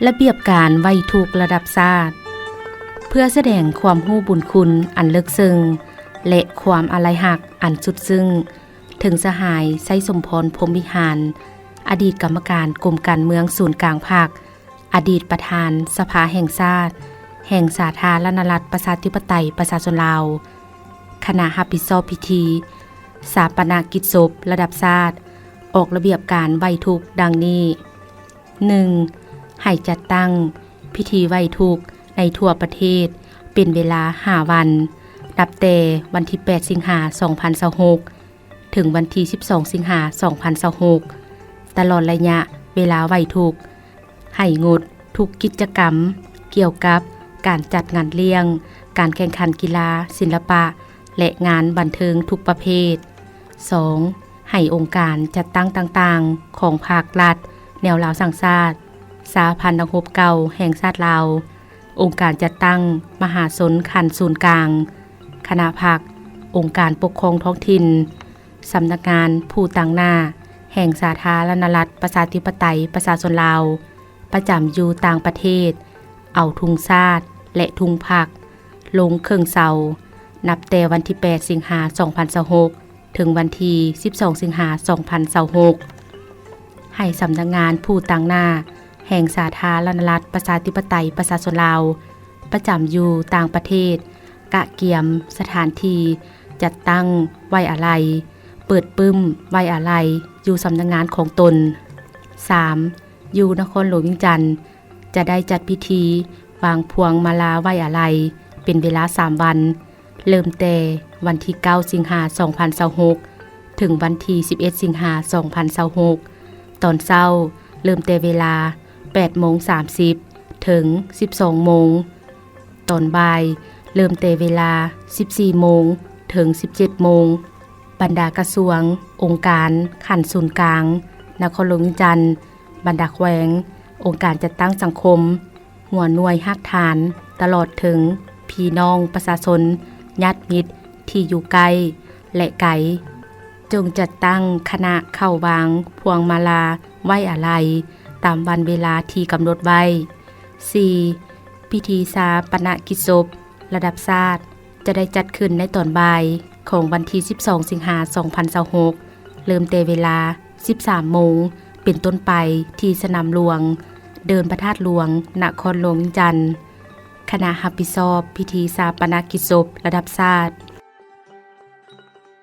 ระเบียบการไว้ทุกระดับชาติเพื่อแสดงความรู้บุญคุณอันลึกซึ้งและความอาลัยหักอันสุดซึ้งถึงสหายไสสมพรพรหมวิหารอดีตกรรมการกรมการเมืองศูนย์กลางภาคอดีตประธานสภาแห่งชาติแห่งสาธารณรัฐประชาธิปไตยประชาชนลาวคณะรับผิดชอบพิธีสาปนกิจศพระดับชาติออกระเบียบการไว้ทุกข์ดังนี้ 1. ให้จัดตั้งพิธีไว้ทุกข์ในทั่วประเทศเป็นเวลา5วันนับแต่วันที่8สิงหาคม2026ถึงวันที่12สิงหาคม2026ตลอดระยะเวลาไว้ทุกข์ให้งดทุกกิจกรรมเกี่ยวกับการจัดงานเลี้ยงการแข่งขันกีฬาศิลปะและงานบันเทิงทุกประเภท 2. ให้องค์การจัดตั้งต่างๆของภาครัฐแนวลาวสังชาติสาพันธ์นักรบเก่าแห่งชาติลาวองค์การจัดตั้งมหาชนขันธ์ศูนย์กลางคณะพรรคองค์การปกครองท้องถิ่นสำนักงานผู้ตั้งหน้าแห่งสาธารณรัฐประชาธิปไตยประชาชนลาวประจำอยู่ต่างประเทศเอาธงชาติและธงพรรคลงเครื่องเสานับแต่วันที่8สิงหาคม2026ถึงวันที่12สิงหาคม2026ให้สำนักงานผู้ตั้งหน้าแห่งสาธารณรัฐประชาธิปไตยประชาชนลาวประจำอยู่ต่างประเทศกะเกียมสถานที่จัดตั้งไว้อาลัยเปิดปึ้มไว้อาลัยอยู่สำนักงานของตน 3. อยู่นครหลวงเวียงจันทน์จะได้จัดพิธีวางพวงมาลาไว้อาลัยเป็นเวลา3วันเริ่มแต่วันที่9สิงหาคม2026ถึงวันที่11สิงหาคม2026ตอนเช้าเริ่มแต่เวลา 8:30 ถึง 12 โมงตอนบ่ายเริ่มแต่เวลา 14 โมงถึง 17 โมงบรรดากระทรวงองค์การขันธ์ศูนย์กลางนครหลวงเวียงจันทน์บรรดาแขวงองค์การจัดตั้งสังคมหัวหน่วยฮักฐานตลอดถึงพี่น้องประชาชนญาติมิตรที่อยู่ไกลและไกลจงจัดตั้งคณะเข้าวางพวงมาลาไว้อาลัยตามวันเวลาที่กำหนดไว้ 4. พิธีสาปนกิจศพระดับชาติจะได้จัดขึ้นในตอนบ่ายของวันที่12สิงหาคม2026เริ่มแต่เวลา 13 โมงเป็นต้นไปที่สนามหลวงเดินพระธาตุหลวงนครหลวงเวียงจันทน์คณะรับผิดชอบพิธีสาปนกิจศพระดับชาติ